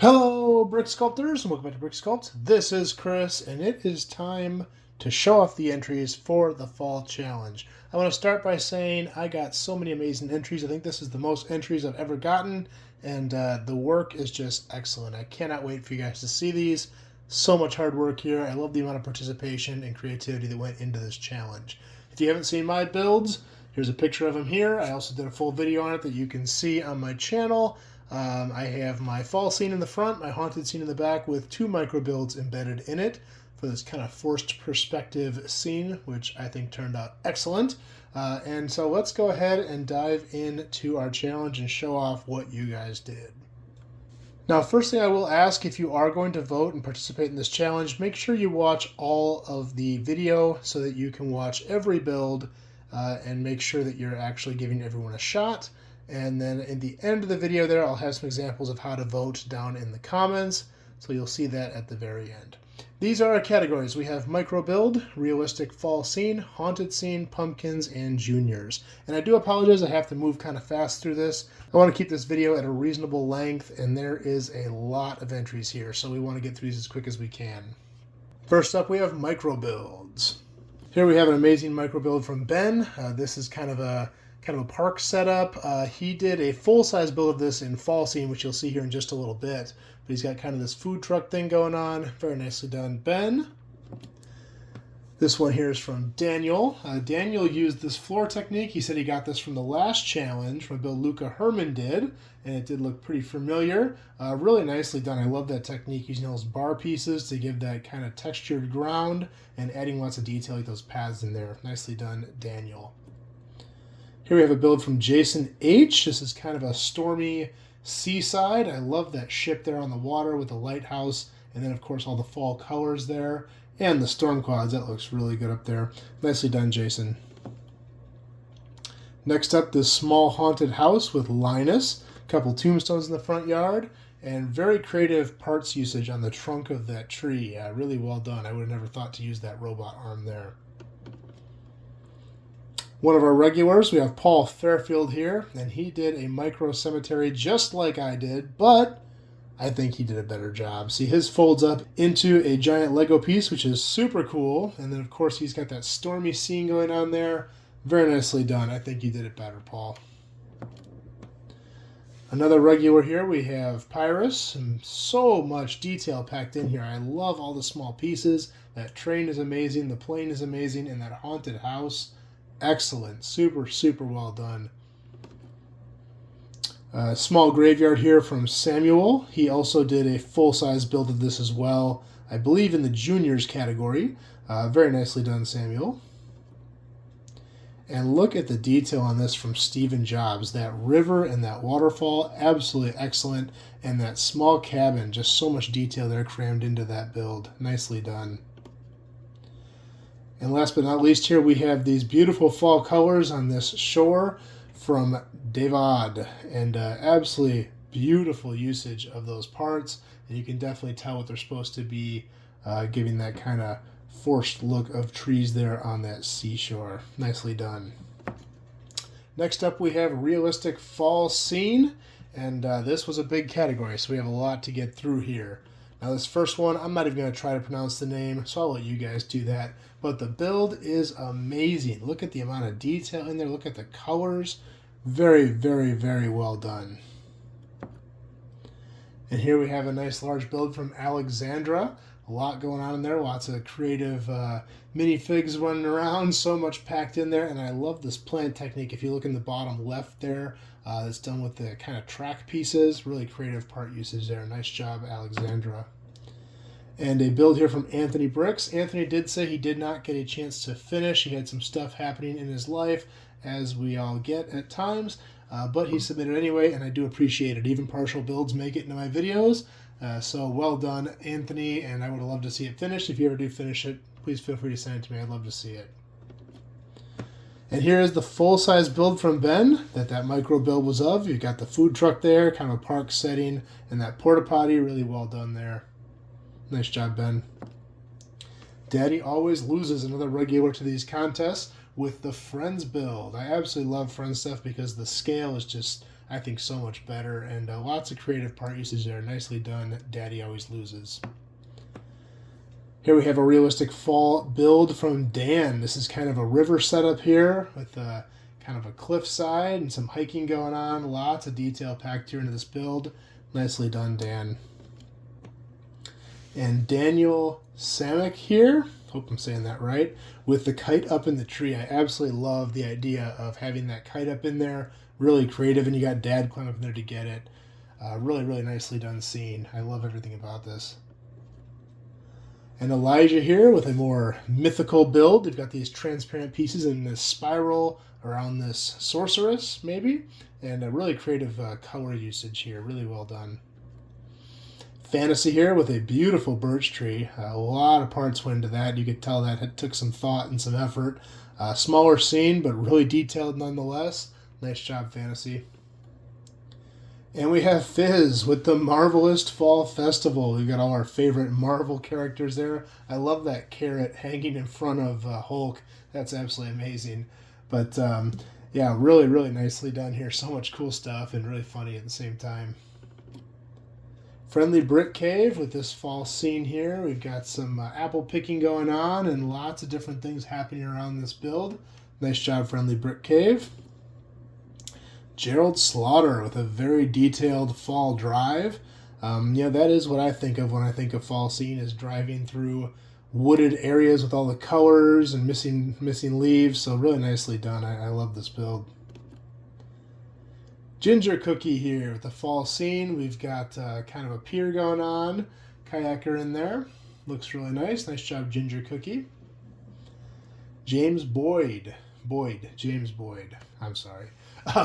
Hello, Brick Sculptors, and welcome back to Brick Sculpt. This is Chris, and it is time to show off the entries for the Fall Challenge. I want to start by saying I got so many amazing entries. I think this is the most entries I've ever gotten, and the work is just excellent. I cannot wait for you guys to see these. So much hard work here. I love the amount of participation and creativity that went into this challenge. If you haven't seen my builds, here's a picture of them here. I also did a full video on it that you can see on my channel. I have my fall scene in the front, my haunted scene in the back with two micro builds embedded in it for this kind of forced perspective scene, which I think turned out excellent. And so let's go ahead and dive into our challenge and show off what you guys did. Now, first thing I will ask, if you are going to vote and participate in this challenge, make sure you watch all of the video so that you can watch every build and make sure that you're actually giving everyone a shot. And then in the end of the video there, I'll have some examples of how to vote down in the comments, so you'll see that at the very end. These are our categories. We have micro build, realistic fall scene, haunted scene, pumpkins, and juniors. And I do apologize, I have to move kind of fast through this. I want to keep this video at a reasonable length, and there is a lot of entries here, so we want to get through these as quick as we can. First up, we have micro builds. Here we have an amazing micro build from Ben. This is kind of a park setup. He did a full-size build of this in fall scene, which you'll see here in just a little bit. But he's got kind of this food truck thing going on. Very nicely done, Ben. This one here is from Daniel. Daniel used this floor technique. He said he got this from the last challenge from a build Luca Herman did, and it did look pretty familiar. Really nicely done. I love that technique, using those bar pieces to give that kind of textured ground and adding lots of detail like those paths in there. Nicely done, Daniel. Here we have a build from Jason H. This is kind of a stormy seaside. I love that ship there on the water with the lighthouse, and then of course all the fall colors there, and the storm clouds. That looks really good up there. Nicely done, Jason. Next up, this small haunted house with Linus, a couple tombstones in the front yard, and very creative parts usage on the trunk of that tree. Really well done. I would have never thought to use that robot arm there. One of our regulars, we have Paul Fairfield here, and he did a micro cemetery just like I did, but I think he did a better job. See, his folds up into a giant Lego piece, which is super cool, and then of course he's got that stormy scene going on there. Very nicely done. I think you did it better, Paul. Another regular here, we have Pyrus, and so much detail packed in here. I love all the small pieces. That train is amazing, the plane is amazing, and that haunted house. Excellent. Super, super well done. Small graveyard here from Samuel. He also did a full-size build of this as well, I believe in the juniors category. Very nicely done, Samuel. And look at the detail on this from Stephen Jobs. That river and that waterfall, absolutely excellent. And that small cabin, just so much detail there crammed into that build. Nicely done. And last but not least here, we have these beautiful fall colors on this shore from David. And absolutely beautiful usage of those parts. And you can definitely tell what they're supposed to be, giving that kind of forced look of trees there on that seashore. Nicely done. Next up, we have realistic fall scene. And this was a big category, so we have a lot to get through here. Now this first one, I'm not even going to try to pronounce the name, so I'll let you guys do that. But the build is amazing. Look at the amount of detail in there. Look at the colors. Very, very, very well done. And here we have a nice large build from Alexandra. A lot going on in there. Lots of creative minifigs running around. So much packed in there. And I love this plant technique. If you look in the bottom left there, it's done with the kind of track pieces. Really creative part usage there. Nice job, Alexandra. And a build here from Anthony Bricks. Anthony did say he did not get a chance to finish. He had some stuff happening in his life, as we all get at times. But he submitted anyway, and I do appreciate it. Even partial builds make it into my videos. So well done, Anthony, and I would love to see it finished. If you ever do finish it, please feel free to send it to me. I'd love to see it. And here is the full-size build from Ben that micro build was of. You've got the food truck there, kind of a park setting, and that porta potty. Really well done there. Nice job, Ben. Daddy always loses, another regular to these contests with the Friends build. I absolutely love Friends stuff because the scale is just I think, so much better. And lots of creative part usage there. Nicely done. Daddy always loses. Here we have a realistic fall build from Dan. This is kind of a river setup here with kind of a cliffside and some hiking going on. Lots of detail packed here into this build. Nicely done, Dan. And Daniel Samek here, hope I'm saying that right, with the kite up in the tree. I absolutely love the idea of having that kite up in there. Really creative, and you got Dad climb up in there to get it. Really, really nicely done scene. I love everything about this. And Elijah here with a more mythical build. You've got these transparent pieces in this spiral around this sorceress, maybe. And a really creative color usage here. Really well done. Fantasy here with a beautiful birch tree. A lot of parts went into that. You could tell that it took some thought and some effort. Smaller scene, but really detailed nonetheless. Nice job, Fantasy. And we have Fizz with the Marvelous Fall Festival. We've got all our favorite Marvel characters there. I love that carrot hanging in front of Hulk. That's absolutely amazing. But yeah, really, really nicely done here. So much cool stuff and really funny at the same time. Friendly Brick Cave with this fall scene here. We've got some apple picking going on and lots of different things happening around this build. Nice job, Friendly Brick Cave. Gerald Slaughter with a very detailed fall drive. Yeah, that is what I think of when I think of fall scene, is driving through wooded areas with all the colors and missing leaves. So really nicely done. I love this build. Ginger Cookie here with the fall scene. We've got kind of a pier going on. Kayaker in there. Looks really nice. Nice job, Ginger Cookie. James Boyd. James Boyd. I'm sorry.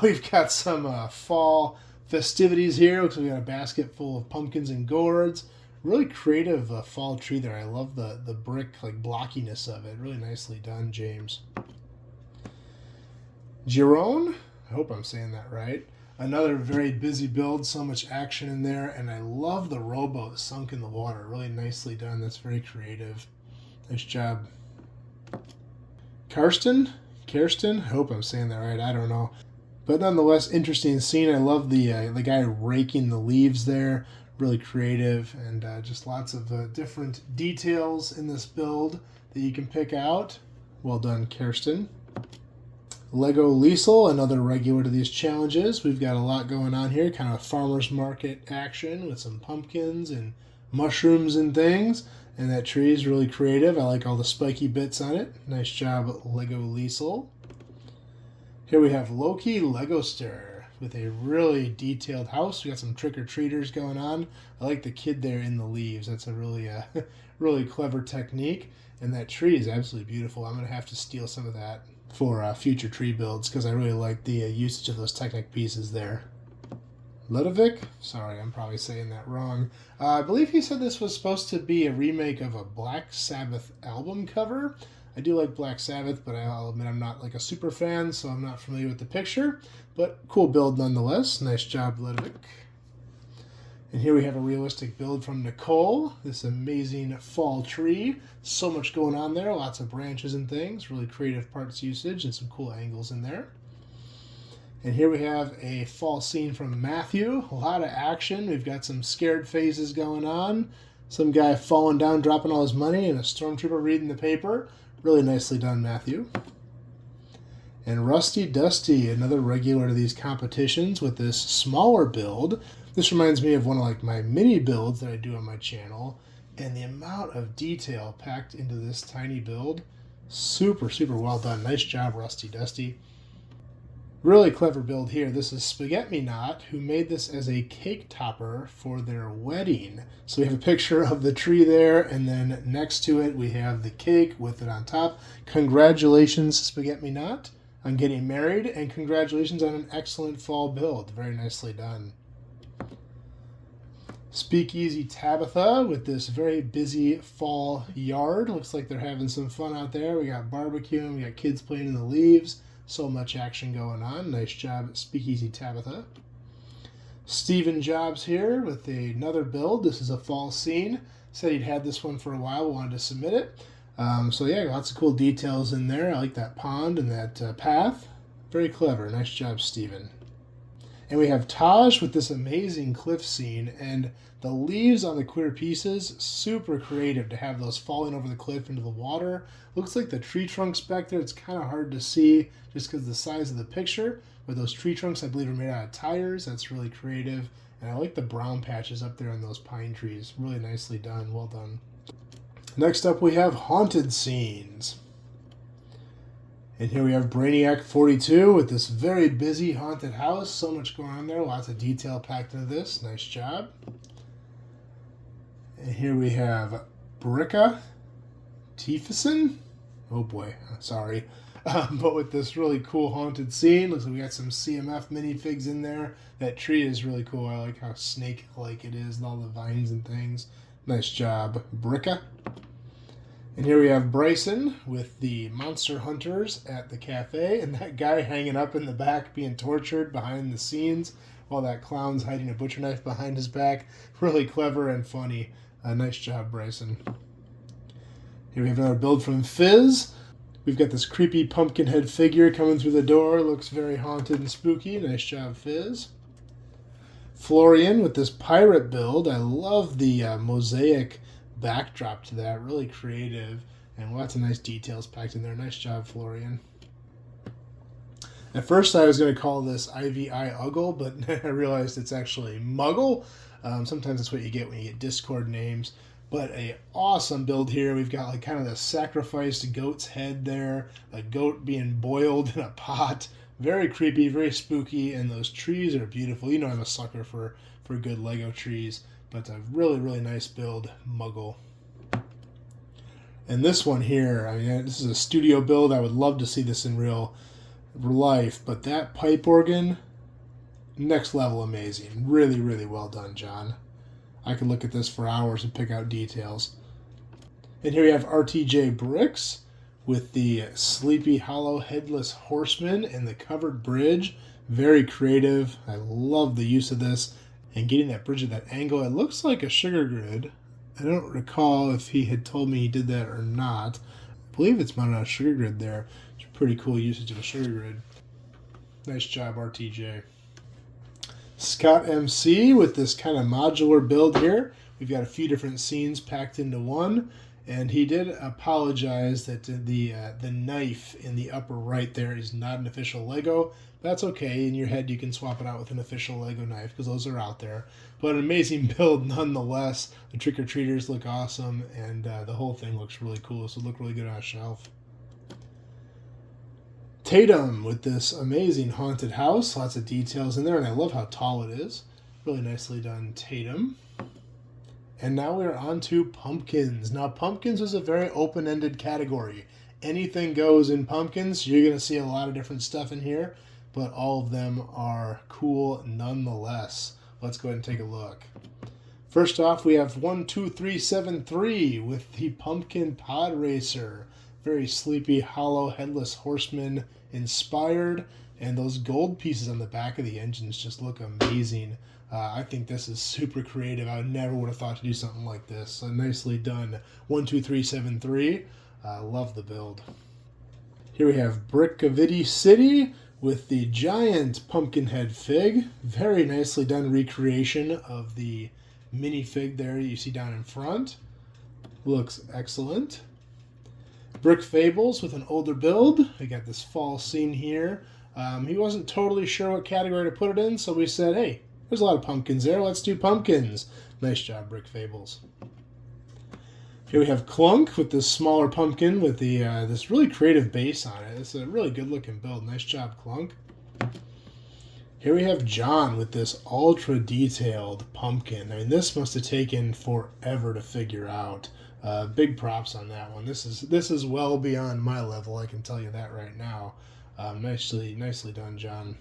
We've got some fall festivities here. Looks like we got a basket full of pumpkins and gourds. Really creative fall tree there. I love the brick like blockiness of it. Really nicely done, James. Giron. I hope I'm saying that right. Another very busy build. So much action in there. And I love the rowboat sunk in the water. Really nicely done. That's very creative. Nice job. Kirsten. I hope I'm saying that right. I don't know. But nonetheless, interesting scene. I love the guy raking the leaves there. Really creative, and just lots of different details in this build that you can pick out. Well done, Kirsten. Lego Liesel, another regular to these challenges. We've got a lot going on here. Kind of a farmer's market action with some pumpkins and mushrooms and things. And that tree is really creative. I like all the spiky bits on it. Nice job, Lego Liesel. Here we have Loki Legoster with a really detailed house. We got some trick-or-treaters going on. I like the kid there in the leaves. That's a really, really clever technique. And that tree is absolutely beautiful. I'm going to have to steal some of that for future tree builds because I really like the usage of those Technic pieces there. Ludovic? Sorry, I'm probably saying that wrong. I believe he said this was supposed to be a remake of a Black Sabbath album cover. I do like Black Sabbath, but I'll admit I'm not like a super fan, so I'm not familiar with the picture. But cool build nonetheless. Nice job, Ludovic. And here we have a realistic build from Nicole. This amazing fall tree. So much going on there. Lots of branches and things. Really creative parts usage and some cool angles in there. And here we have a fall scene from Matthew. A lot of action. We've got some scared phases going on. Some guy falling down, dropping all his money, and a stormtrooper reading the paper. Really nicely done, Matthew. And Rusty Dusty, another regular to these competitions with this smaller build. This reminds me of one of like my mini builds that I do on my channel. And the amount of detail packed into this tiny build, super, super well done. Nice job, Rusty Dusty. Really clever build here. This is Spaghetti Me Not, who made this as a cake topper for their wedding. So we have a picture of the tree there, and then next to it we have the cake with it on top. Congratulations, Spaghetti Me Not, on getting married, and congratulations on an excellent fall build. Very nicely done. Speakeasy Tabitha with this very busy fall yard. Looks like they're having some fun out there. We got barbecuing, we got kids playing in the leaves. So much action going on. Nice job, Speakeasy Tabitha. Steven Jobs here with another build. This is a fall scene. Said he'd had this one for a while, wanted to submit it. So yeah, lots of cool details in there. I like that pond and that path. Very clever. Nice job, Steven. And we have Taj with this amazing cliff scene, and the leaves on the queer pieces, super creative to have those falling over the cliff into the water. Looks like the tree trunks back there, it's kind of hard to see just because of the size of the picture, but those tree trunks I believe are made out of tires. That's really creative. And I like the brown patches up there on those pine trees. Really nicely done, well done. Next up we have haunted scenes. And here we have Brainiac 42 with this very busy haunted house. So much going on there. Lots of detail packed into this. Nice job. And here we have Bricka Tiefenson. Oh boy, sorry. But with this really cool haunted scene. Looks like we got some CMF minifigs in there. That tree is really cool. I like how snake-like it is and all the vines and things. Nice job, Bricka. And here we have Bryson with the monster hunters at the cafe, and that guy hanging up in the back being tortured behind the scenes while that clown's hiding a butcher knife behind his back. Really clever and funny. Nice job, Bryson. Here we have another build from Fizz. We've got this creepy pumpkin head figure coming through the door. Looks very haunted and spooky. Nice job, Fizz. Florian with this pirate build. I love the mosaic backdrop to that. Really creative and lots of nice details packed in there. Nice job, Florian. At first I was going to call this IVI Uggle, but then I realized it's actually Muggle. Sometimes that's what you get when you get Discord names. But a awesome build here. We've got like kind of the sacrificed goat's head there. A goat being boiled in a pot. Very creepy, very spooky, and those trees are beautiful. You know I'm a sucker for good Lego trees. But a really, really nice build, Muggle. And this one here, I mean, this is a studio build. I would love to see this in real life. But that pipe organ, next level amazing. Really, really well done, John. I could look at this for hours and pick out details. And here we have RTJ Bricks with the Sleepy Hollow Headless Horseman and the covered bridge. Very creative. I love the use of this. And getting that bridge at that angle, it looks like a sugar grid. I don't recall if he had told me he did that or not. I believe it's mounted on a sugar grid there. It's a pretty cool usage of a sugar grid. Nice job, RTJ. Scott MC with this kind of modular build here. We've got a few different scenes packed into one. And he did apologize that the knife in the upper right there is not an official Lego. That's okay. In your head, you can swap it out with an official Lego knife because those are out there. But an amazing build nonetheless. The trick-or-treaters look awesome, and the whole thing looks really cool. So look really good on a shelf. Tatum with this amazing haunted house. Lots of details in there, and I love how tall it is. Really nicely done, Tatum. And now we're on to pumpkins. Now, pumpkins is a very open-ended category. Anything goes in pumpkins. You're going to see a lot of different stuff in here, but all of them are cool nonetheless. Let's go ahead and take a look. First off, we have 12373 with the Pumpkin Pod Racer. Very sleepy, hollow, headless horseman inspired, and those gold pieces on the back of the engines just look amazing. I think this is super creative. I never would have thought to do something like this. So nicely done. 12373. Love the build. Here we have Brickavity City with the giant pumpkin head fig. Very nicely done recreation of the minifig there you see down in front. Looks excellent. Brick Fables with an older build. We got this fall scene here. He wasn't totally sure what category to put it in, so we said, hey, there's a lot of pumpkins there. Let's do pumpkins. Nice job, Brick Fables. Here we have Clunk with this smaller pumpkin with the this really creative base on it. It's a really good-looking build. Nice job, Clunk. Here we have John with this ultra-detailed pumpkin. I mean, this must have taken forever to figure out. Big props on that one. This is well beyond my level. I can tell you that right now. Nicely done, John.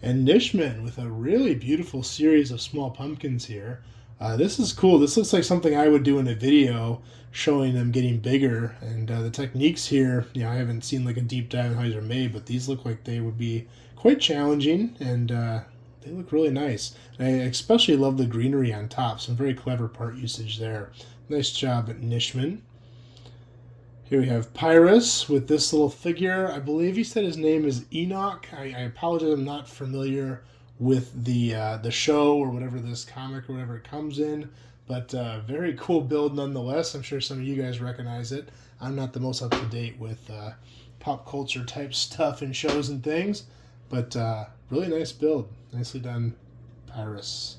And Nishman with a really beautiful series of small pumpkins here. This is cool. This looks like something I would do in a video showing them getting bigger. And the techniques here, I haven't seen like a deep dive on how these are made, but these look like they would be quite challenging, and they look really nice. And I especially love the greenery on top. Some very clever part usage there. Nice job, Nishman. Here we have Pyrus with this little figure. I believe he said his name is Enoch. I apologize, I'm not familiar with the show or whatever this comic or whatever it comes in, but very cool build nonetheless. I'm sure some of you guys recognize it. I'm not the most up to date with pop culture type stuff and shows and things, but really nice build. Nicely done, Pyrus.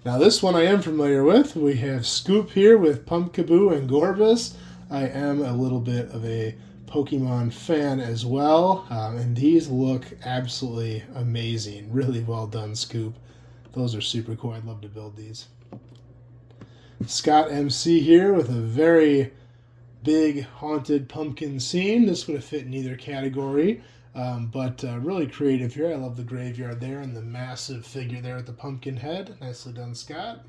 Now this one I am familiar with. We have Scoop here with Pumpkaboo and Gorbis. I am a little bit of a Pokemon fan as well, and these look absolutely amazing. Really well done, Scoop. Those are super cool. I'd love to build these. Scott MC here with a very big haunted pumpkin scene. This would have fit in either category, but really creative here. I love the graveyard there and the massive figure there at the pumpkin head. Nicely done, Scott.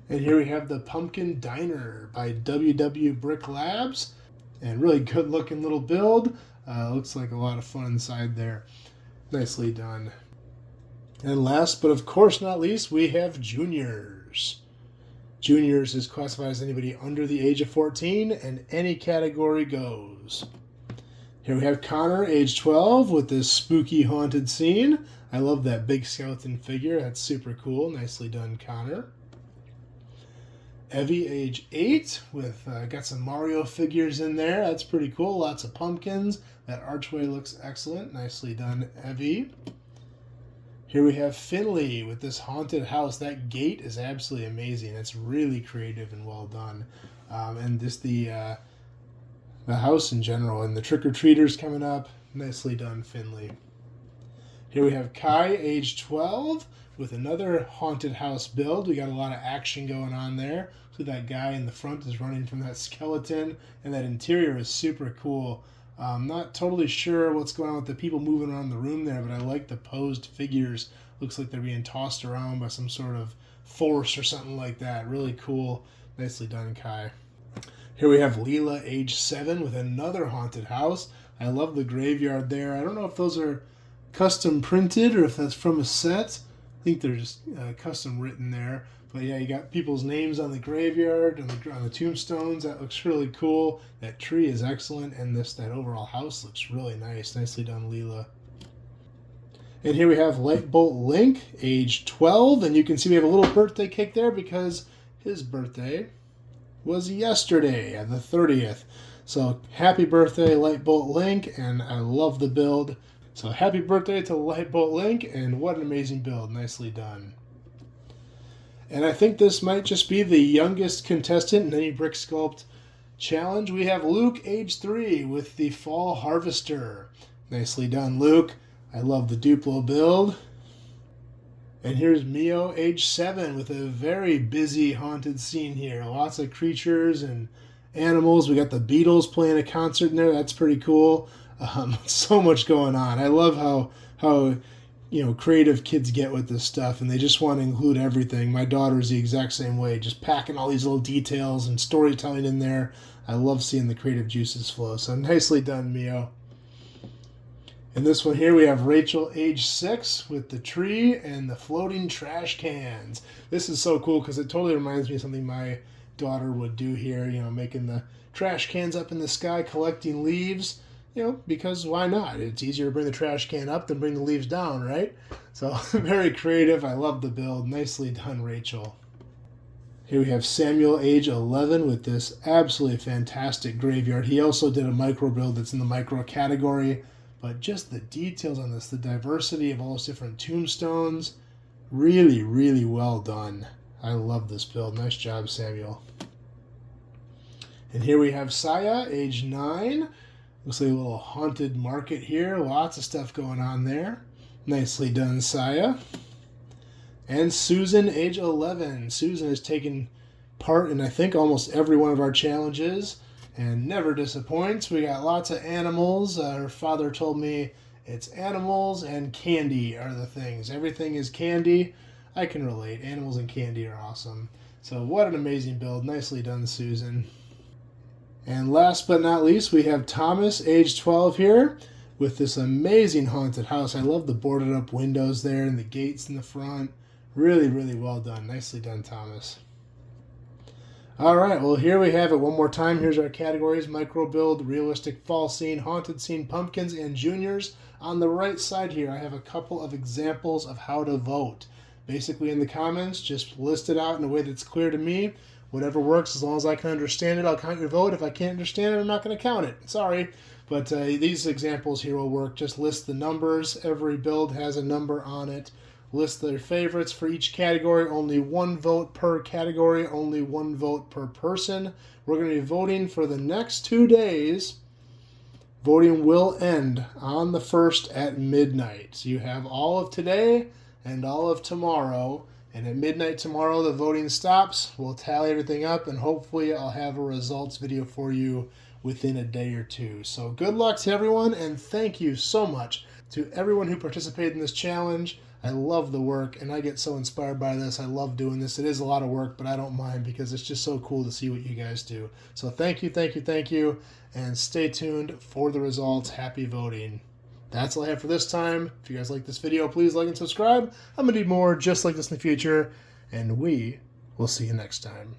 And here we have the Pumpkin Diner by WW Brick Labs. And really good looking little build. Looks like a lot of fun inside there. Nicely done. And last but of course not least, we have Juniors. Juniors is classified as anybody under the age of 14 and any category goes. Here we have Connor, age 12, with this spooky haunted scene. I love that big skeleton figure. That's super cool. Nicely done, Connor. Evie, age 8, with got some Mario figures in there. That's pretty cool. Lots of pumpkins. That archway looks excellent. Nicely done, Evie. Here we have Finley with this haunted house. That gate is absolutely amazing. It's really creative and well done. And just the house in general and the trick-or-treaters coming up. Nicely done, Finley. Here we have Kai, age 12, with another haunted house build. We got a lot of action going on there. So that guy in the front is running from that skeleton, and that interior is super cool. I'm not totally sure what's going on with the people moving around the room there, but I like the posed figures. Looks like they're being tossed around by some sort of force or something like that. Really cool. Nicely done, Kai. Here we have Leela, age 7, with another haunted house. I love the graveyard there. I don't know if those are custom printed or if that's from a set. I think they're just custom written there. But yeah, you got people's names on the graveyard and on the tombstones. That looks really cool. That tree is excellent, and that overall house looks really nice. Nicely done, Leela. And here we have Lightbolt Link, age 12, and you can see we have a little birthday cake there because his birthday was yesterday, the 30th. So happy birthday, Lightbolt Link, and I love the build. So happy birthday to Lightbolt Link, and what an amazing build. Nicely done. And I think this might just be the youngest contestant in any Brick Sculpt challenge. We have Luke, age 3, with the Fall Harvester. Nicely done, Luke. I love the Duplo build. And here's Mio, age 7, with a very busy haunted scene here. Lots of creatures and animals. We got the Beatles playing a concert in there. That's pretty cool. So much going on. I love how creative kids get with this stuff, and they just want to include everything. My daughter's the exact same way, just packing all these little details and storytelling in there. I love seeing the creative juices flow. So nicely done, Mio. In this one here, we have Rachel, age 6, with the tree and the floating trash cans. This is so cool because it totally reminds me of something my daughter would do here, making the trash cans up in the sky, collecting leaves, because why not? It's easier to bring the trash can up than bring the leaves down, right? So very creative. I love the build. Nicely done, Rachel. Here we have Samuel, age 11, with this absolutely fantastic graveyard. He also did a micro build that's in the micro category. But just the details on this, the diversity of all those different tombstones, really, really well done. I love this build. Nice job, Samuel. And here we have Saya, age 9. Looks like a little haunted market here. Lots of stuff going on there. Nicely done, Saya. And Susan, age 11. Susan has taken part in, I think, almost every one of our challenges and never disappoints. We got lots of animals. Her father told me it's animals and candy are the things. Everything is candy. I can relate. Animals and candy are awesome. So what an amazing build. Nicely done, Susan. And last but not least, we have Thomas, age 12 here, with this amazing haunted house. I love the boarded up windows there and the gates in the front. Really, really well done. Nicely done, Thomas. All right, well, here we have it one more time. Here's our categories: micro build, realistic fall scene, haunted scene, pumpkins, and juniors. On the right side here, I have a couple of examples of how to vote. Basically, in the comments, just list it out in a way that's clear to me. Whatever works, as long as I can understand it, I'll count your vote. If I can't understand it, I'm not going to count it. Sorry. But these examples here will work. Just list the numbers. Every build has a number on it. List their favorites for each category. Only one vote per category. Only one vote per person. We're going to be voting for the next 2 days. Voting will end on the 1st at midnight. So you have all of today and all of tomorrow. And at midnight tomorrow, the voting stops. We'll tally everything up, and hopefully I'll have a results video for you within a day or two. So good luck to everyone, and thank you so much to everyone who participated in this challenge. I love the work, and I get so inspired by this. I love doing this. It is a lot of work, but I don't mind because it's just so cool to see what you guys do. So thank you, thank you, thank you, and stay tuned for the results. Happy voting. That's all I have for this time. If you guys like this video, please like and subscribe. I'm going to do more just like this in the future, and we will see you next time.